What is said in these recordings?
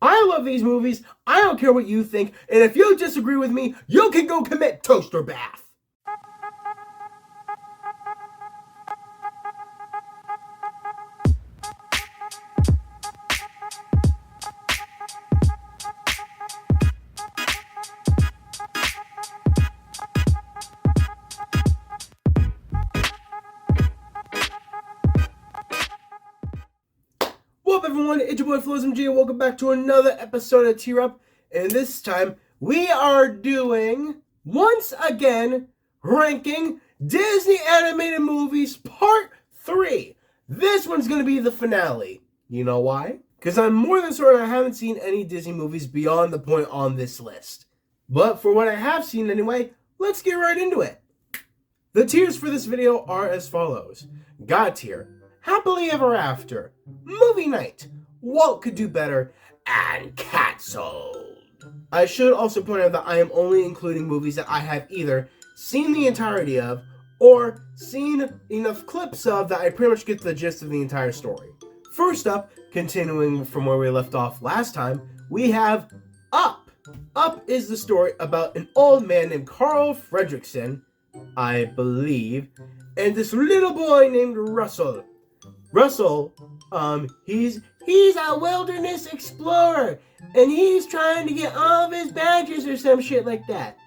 I love these movies. I don't care what you think. And if you disagree with me, you can go commit toaster bath. What up, everyone? It's your boy Floz and welcome back to another episode of Tear Up. And this time, we are doing, once again, ranking Disney animated movies part 3. This one's going to be the finale. You know why? Because I'm more than certain I haven't seen any Disney movies beyond the point on this list. But for what I have seen anyway, let's get right into it. The tiers for this video are as follows. God tier, Happily Ever After, Movie Night, Walt Could Do Better, and Cancelled. I should also point out that I am only including movies that I have either seen the entirety of or seen enough clips of that I pretty much get the gist of the entire story. First up, continuing from where we left off last time, we have Up. Up is the story about an old man named Carl Fredricksen, I believe, and this little boy named Russell. Russell, he's a wilderness explorer, and he's trying to get all of his badges or some shit like that.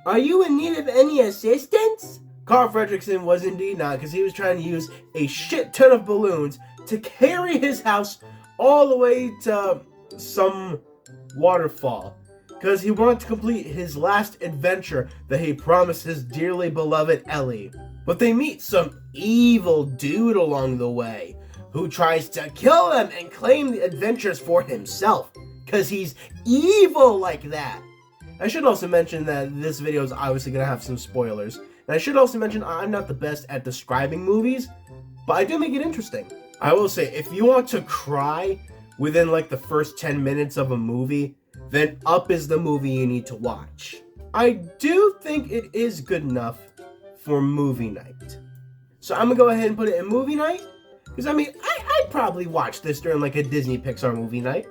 Are you in need of any assistance? Carl Fredricksen was indeed not, because he was trying to use a shit ton of balloons to carry his house all the way to some waterfall, because he wanted to complete his last adventure that he promised his dearly beloved Ellie. But they meet some evil dude along the way who tries to kill them and claim the adventures for himself, because he's evil like that. I should also mention that this video is obviously going to have some spoilers. And I should also mention I'm not the best at describing movies, but I do make it interesting. I will say, if you want to cry within like the first 10 minutes of a movie, then Up is the movie you need to watch. I do think it is good enough for movie night. So I'm going to go ahead and put it in movie night. Because I mean, I'd probably watch this during like a Disney Pixar movie night.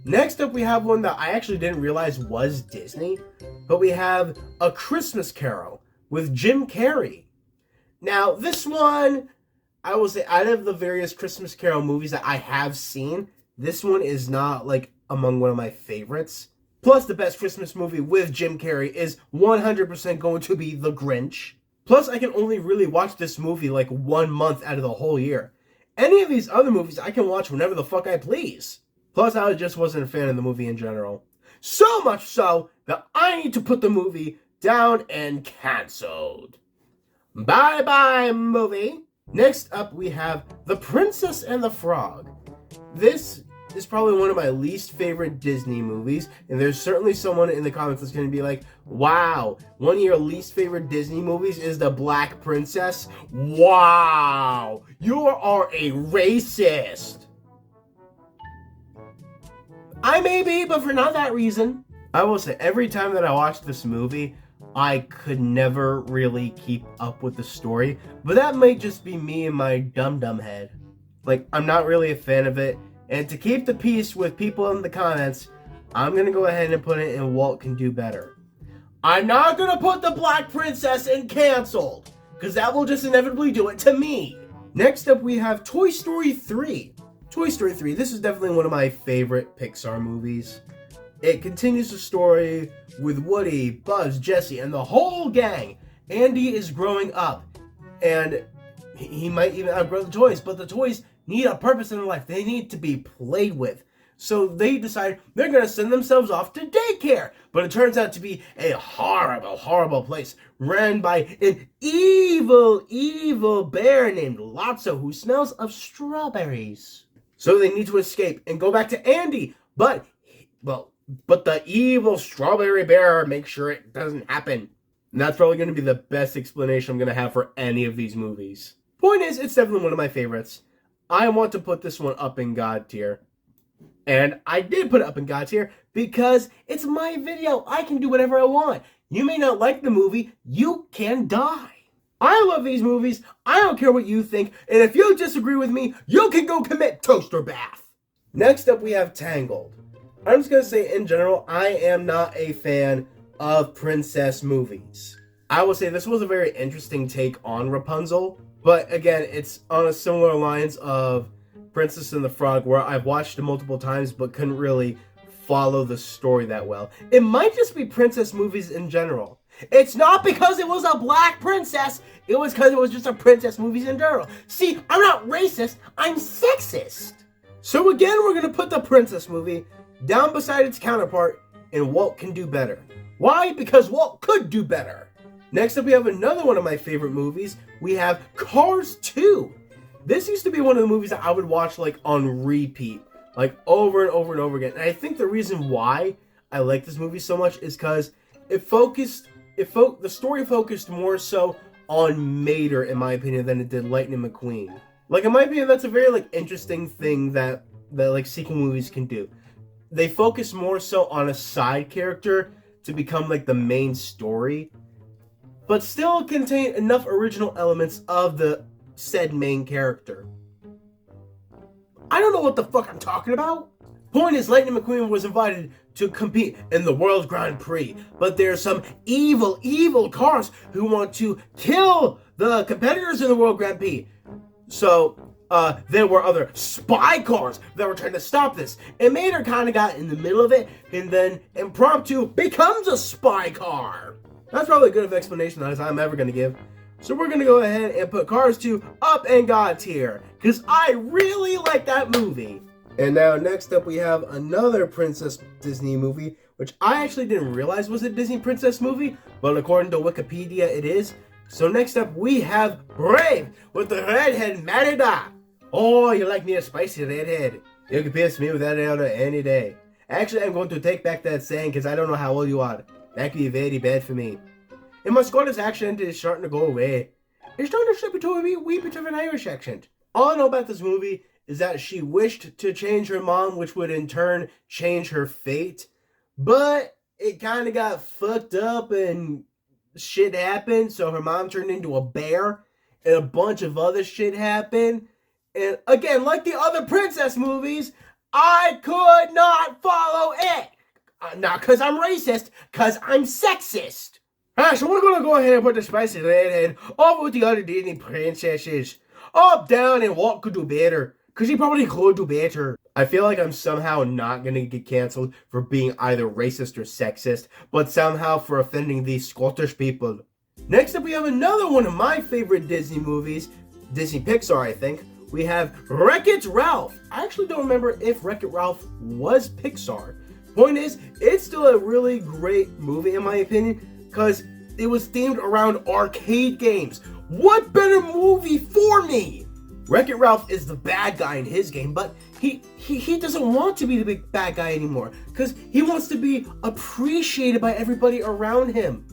Next up, we have one that I actually didn't realize was Disney. But we have A Christmas Carol with Jim Carrey. Now, this one, I will say, out of the various Christmas Carol movies that I have seen, this one is not like among one of my favorites. Plus, the best Christmas movie with Jim Carrey is 100% going to be The Grinch. Plus, I can only really watch this movie like 1 month out of the whole year. Any of these other movies I can watch whenever the fuck I please. Plus, I just wasn't a fan of the movie in general. So much so that I need to put the movie down and canceled. Bye-bye, movie. Next up, we have The Princess and the Frog. This is probably one of my least favorite Disney movies, and there's certainly someone in the comments that's going to be like, wow, one of your least favorite Disney movies is The Black Princess? Wow, you are a racist. I may be, but for not that reason. I will say, every time that I watched this movie, I could never really keep up with the story, but that might just be me and my dumb head. Like, I'm not really a fan of it. And to keep the peace with people in the comments, I'm going to go ahead and put it in Walt Can Do Better. I'm not going to put The Black Princess in Canceled, because that will just inevitably do it to me. Next up, we have Toy Story 3. Toy Story 3, this is definitely one of my favorite Pixar movies. It continues the story with Woody, Buzz, Jessie, and the whole gang. Andy is growing up, and he might even outgrow the toys, but the toys need a purpose in their life. They need to be played with. So they decide they're going to send themselves off to daycare. But it turns out to be a horrible place ran by an evil bear named Lotso who smells of strawberries. So they need to escape and go back to Andy. But the evil strawberry bear makes sure it doesn't happen. And that's probably going to be the best explanation I'm going to have for any of these movies. Point is, it's definitely one of my favorites. I want to put this one up in God tier. And I did put it up in God tier because it's my video. I can do whatever I want. You may not like the movie. You can die. I love these movies. I don't care what you think. And if you disagree with me, you can go commit toaster bath. Next up, we have Tangled. I'm just going to say, in general, I am not a fan of princess movies. I will say this was a very interesting take on Rapunzel, but again, it's on a similar lines of Princess and the Frog, where I've watched it multiple times but couldn't really follow the story that well. It might just be princess movies in general. It's not because it was a black princess, it was because it was just a princess movies in general. See, I'm not racist, I'm sexist. So again, we're going to put the princess movie down beside its counterpart in Walt Can Do Better. Why? Because Walt could do better. Next up, we have another one of my favorite movies. We have Cars 2. This used to be one of the movies that I would watch like on repeat, like over and over and over again. And I think the reason why I like this movie so much is because the story focused more so on Mater, in my opinion, than it did Lightning McQueen. Like, in my opinion, that's a very like interesting thing that like sequel movies can do. They focus more so on a side character to become like the main story, but still contain enough original elements of the said main character. I don't know what the fuck I'm talking about. Point is, Lightning McQueen was invited to compete in the World Grand Prix, but there's some evil cars who want to kill the competitors in the World Grand Prix. So, there were other spy cars that were trying to stop this. And Mater kind of got in the middle of it, and then impromptu becomes a spy car. That's probably as good of an explanation as I'm ever going to give. So we're going to go ahead and put Cars 2 up in God tier, because I really like that movie. And now next up we have another Princess Disney movie, which I actually didn't realize was a Disney Princess movie, but according to Wikipedia it is. So next up we have Brave with the redhead Merida. Oh, you like me a spicy redhead. You can pierce me with that order any day. Actually, I'm going to take back that saying because I don't know how old you are. That could be very bad for me. And my Scottish accent is starting to go away. It's starting to slip into a wee bit of an Irish accent. All I know about this movie is that she wished to change her mom, which would in turn change her fate. But it kind of got fucked up and shit happened, so her mom turned into a bear, and a bunch of other shit happened. And again, like the other princess movies, I could not follow it. Not because I'm racist, because I'm sexist. Alright, so we're going to go ahead and put the spicy redhead over with the other Disney princesses. Up, down, and Walt could do better. Because he probably could do better. I feel like I'm somehow not going to get canceled for being either racist or sexist, but somehow for offending these Scottish people. Next up, we have another one of my favorite Disney movies, Disney Pixar, I think. We have Wreck-It Ralph. I actually don't remember if Wreck-It Ralph was Pixar. Point is, it's still a really great movie in my opinion, because it was themed around arcade games. What better movie for me? Wreck-It Ralph is the bad guy in his game, but he doesn't want to be the big bad guy anymore because he wants to be appreciated by everybody around him.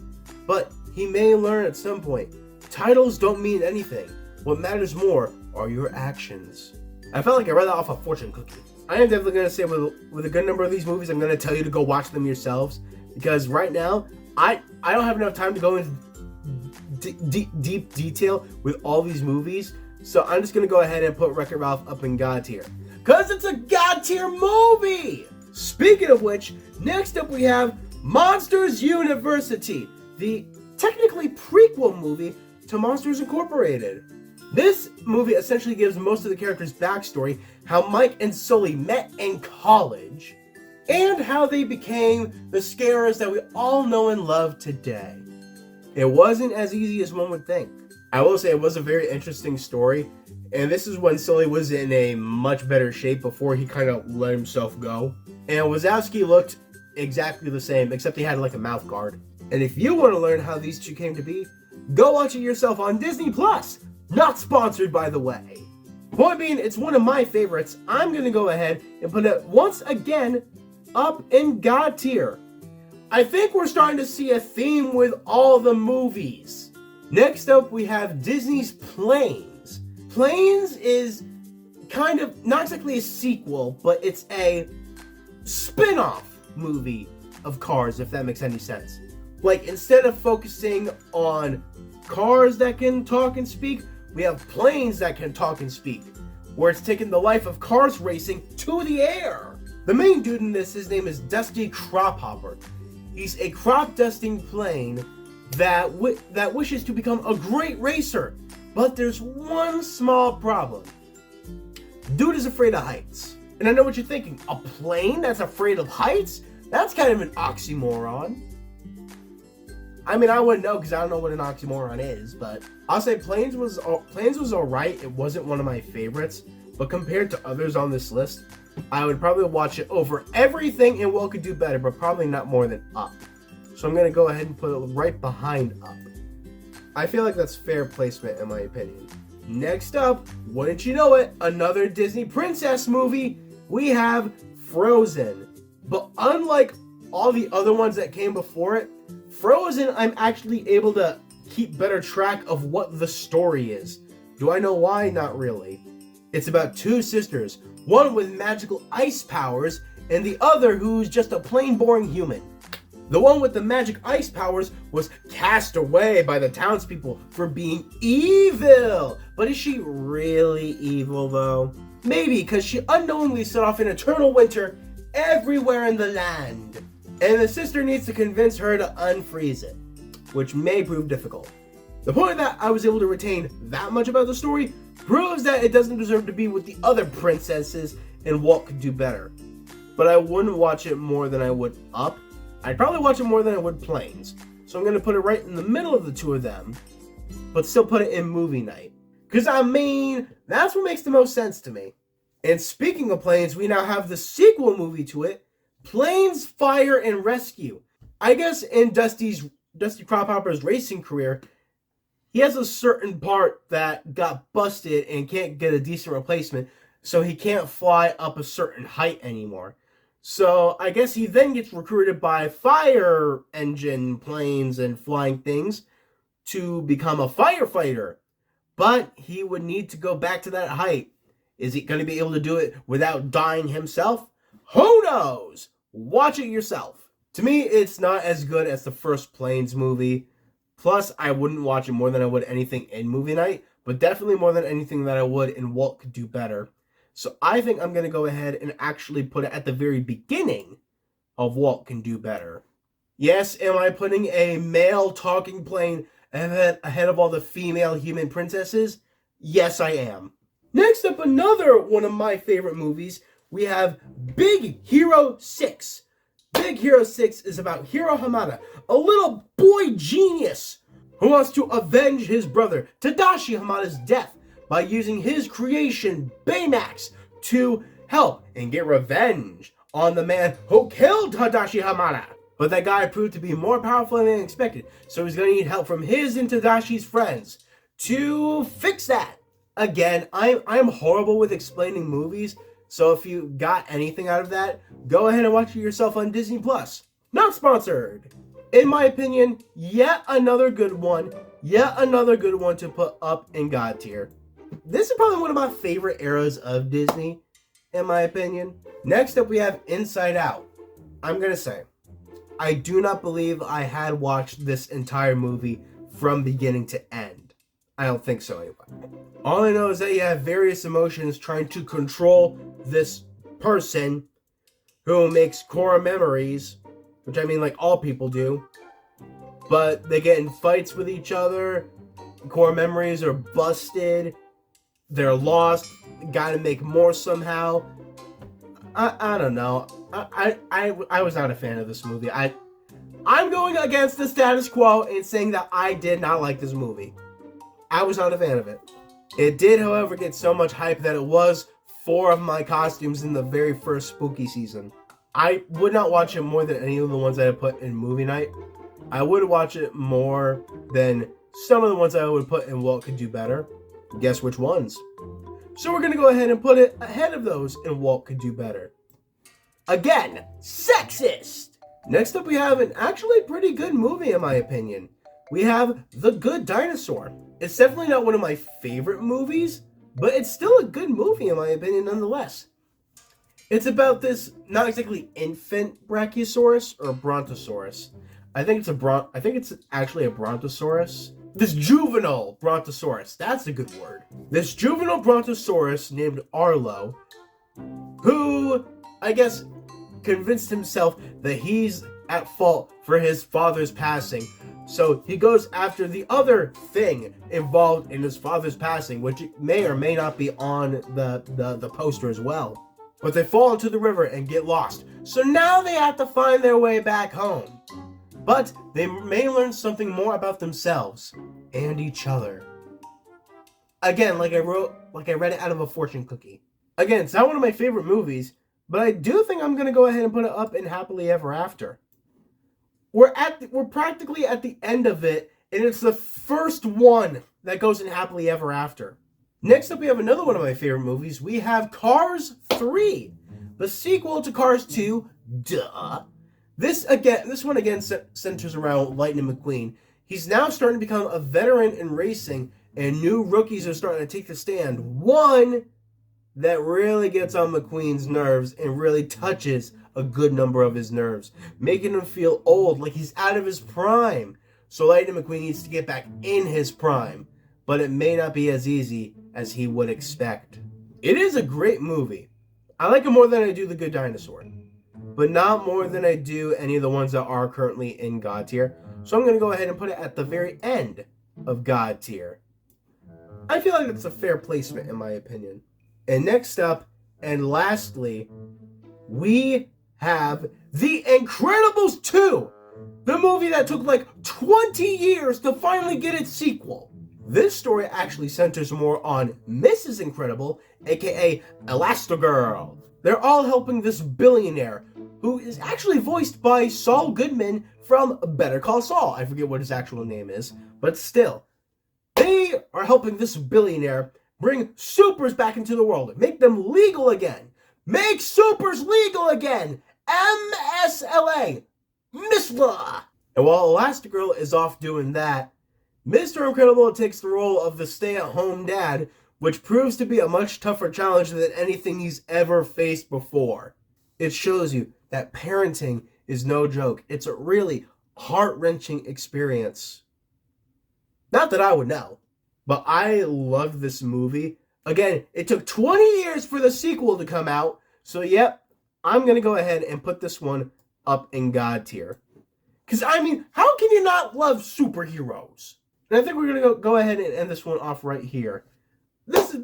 But he may learn at some point. Titles don't mean anything. What matters more are your actions. I felt like I read that off a fortune cookie. I am definitely going to say with a good number of these movies, I'm going to tell you to go watch them yourselves because right now, I don't have enough time to go into deep detail with all these movies. So I'm just going to go ahead and put Wreck-It Ralph up in God tier. Because it's a God tier movie! Speaking of which, next up we have Monsters University, the technically prequel movie to Monsters Incorporated. This movie essentially gives most of the characters' backstory, how Mike and Sully met in college, and how they became the scarers that we all know and love today. It wasn't as easy as one would think. I will say it was a very interesting story, and this is when Sully was in a much better shape before he kind of let himself go. And Wazowski looked exactly the same, except he had like a mouth guard. And if you want to learn how these two came to be, go watch it yourself on Disney Plus. Not sponsored, by the way. Point being, it's one of my favorites. I'm going to go ahead and put it once again up in God tier. I think we're starting to see a theme with all the movies. Next up, we have Disney's Planes. Planes is kind of, not exactly a sequel, but it's a spin-off movie of Cars, if that makes any sense. Like, instead of focusing on cars that can talk and speak, we have planes that can talk and speak, where it's taking the life of cars racing to the air. The main dude in this, his name is Dusty Crophopper. He's a crop dusting plane that wishes to become a great racer. But there's one small problem. Dude is afraid of heights. And I know what you're thinking. A plane that's afraid of heights? That's kind of an oxymoron. I mean, I wouldn't know because I don't know what an oxymoron is, but I'll say Planes was alright. It wasn't one of my favorites, but compared to others on this list, I would probably watch it over everything and What Could Do Better, but probably not more than Up. So I'm going to go ahead and put it right behind Up. I feel like that's fair placement in my opinion. Next up, wouldn't you know it, another Disney princess movie, we have Frozen. But unlike all the other ones that came before it, Frozen, I'm actually able to keep better track of what the story is. Do I know why? Not really. It's about two sisters, one with magical ice powers, and the other who's just a plain boring human. The one with the magic ice powers was cast away by the townspeople for being evil. But is she really evil though? Maybe, because she unknowingly set off an eternal winter everywhere in the land. And the sister needs to convince her to unfreeze it, which may prove difficult. The point that I was able to retain that much about the story proves that it doesn't deserve to be with the other princesses and What Could Do Better. But I wouldn't watch it more than I would Up. I'd probably watch it more than I would Planes. So I'm going to put it right in the middle of the two of them, but still put it in movie night. Because I mean, that's what makes the most sense to me. And speaking of Planes, we now have the sequel movie to it, Planes, Fire, and Rescue. I guess in Dusty Crophopper's racing career, he has a certain part that got busted and can't get a decent replacement, so he can't fly up a certain height anymore. So I guess he then gets recruited by fire engine planes and flying things to become a firefighter. But he would need to go back to that height. Is he going to be able to do it without dying himself? Who knows? Watch it yourself. To me, it's not as good as the first Planes movie. Plus, I wouldn't watch it more than I would anything in movie night, but definitely more than anything that I would in What Could Do Better. So I think I'm going to go ahead and actually put it at the very beginning of What Can Do Better. Yes, am I putting a male talking plane ahead of all the female human princesses? Yes, I am. Next up, another one of my favorite movies, we have Big Hero 6. Big Hero 6 is about Hiro Hamada, a little boy genius who wants to avenge his brother Tadashi Hamada's death by using his creation, Baymax, to help and get revenge on the man who killed Tadashi Hamada. But that guy proved to be more powerful than expected, so he's going to need help from his and Tadashi's friends to fix that. Again, I'm horrible with explaining movies, so if you got anything out of that, go ahead and watch it yourself on Disney+. Not sponsored. In my opinion, yet another good one to put up in God tier. This is probably one of my favorite eras of Disney, in my opinion. Next up, we have Inside Out. I'm going to say, I do not believe I had watched this entire movie from beginning to end. I don't think so anyway. All I know is that you have various emotions trying to control this person who makes core memories, which I mean like all people do, but they get in fights with each other, core memories are busted, they're lost, gotta make more somehow. I don't know. I was not a fan of this movie. I'm going against the status quo and saying that I did not like this movie. I was not a fan of it. It did, however, get so much hype that it was 4 of my costumes in the very first spooky season. I would not watch it more than any of the ones I had put in movie night. I would watch it more than some of the ones I would put in What Could Do Better. Guess which ones? So we're going to go ahead and put it ahead of those in What Could Do Better. Again, sexist! Next up we have an actually pretty good movie in my opinion. We have The Good Dinosaur. It's definitely not one of my favorite movies, but it's still a good movie in my opinion nonetheless. It's about this not exactly infant Brachiosaurus or Brontosaurus. I think it's actually a Brontosaurus. This juvenile Brontosaurus, that's a good word. This juvenile Brontosaurus named Arlo, who I guess convinced himself that he's at fault for his father's passing. So he goes after the other thing involved in his father's passing, which may or may not be on the poster as well. But they fall into the river and get lost. So now they have to find their way back home. But they may learn something more about themselves and each other. Again, like I read it out of a fortune cookie. Again, it's not one of my favorite movies, but I do think I'm going to go ahead and put it up in Happily Ever After. We're practically at the end of it, and it's the first one that goes in Happily Ever After. Next up, we have another one of my favorite movies. We have Cars 3, the sequel to Cars 2. Duh. This one again centers around Lightning McQueen. He's now starting to become a veteran in racing, and new rookies are starting to take the stand. One that really gets on McQueen's nerves and really touches a good number of his nerves, making him feel old, like he's out of his prime. So Lightning McQueen needs to get back in his prime, but it may not be as easy as he would expect. It is a great movie. I like it more than I do The Good Dinosaur, but not more than I do any of the ones that are currently in God tier. So I'm going to go ahead and put it at the very end of God tier. I feel like it's a fair placement in my opinion. And next up, and lastly, we have The Incredibles 2, the movie that took like 20 years to finally get its sequel. This story actually centers more on Mrs. Incredible, aka Elastigirl. They're all helping this billionaire, who is actually voiced by Saul Goodman from Better Call Saul. I forget what his actual name is, but still. They are helping this billionaire bring supers back into the world, make them legal again. Make supers legal again! MSLA! MISLA! And while Elastigirl is off doing that, Mr. Incredible takes the role of the stay-at-home dad, which proves to be a much tougher challenge than anything he's ever faced before. It shows you that parenting is no joke. It's a really heart-wrenching experience. Not that I would know, but I loved this movie. Again, it took 20 years for the sequel to come out, so yep, I'm going to go ahead and put this one up in God tier. Because, I mean, how can you not love superheroes? And I think we're going to go ahead and end this one off right here. I've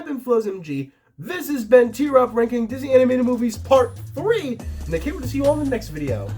been Floz MG. This has been Tier Up Ranking Disney Animated Movies Part 3. And I can't wait to see you all in the next video.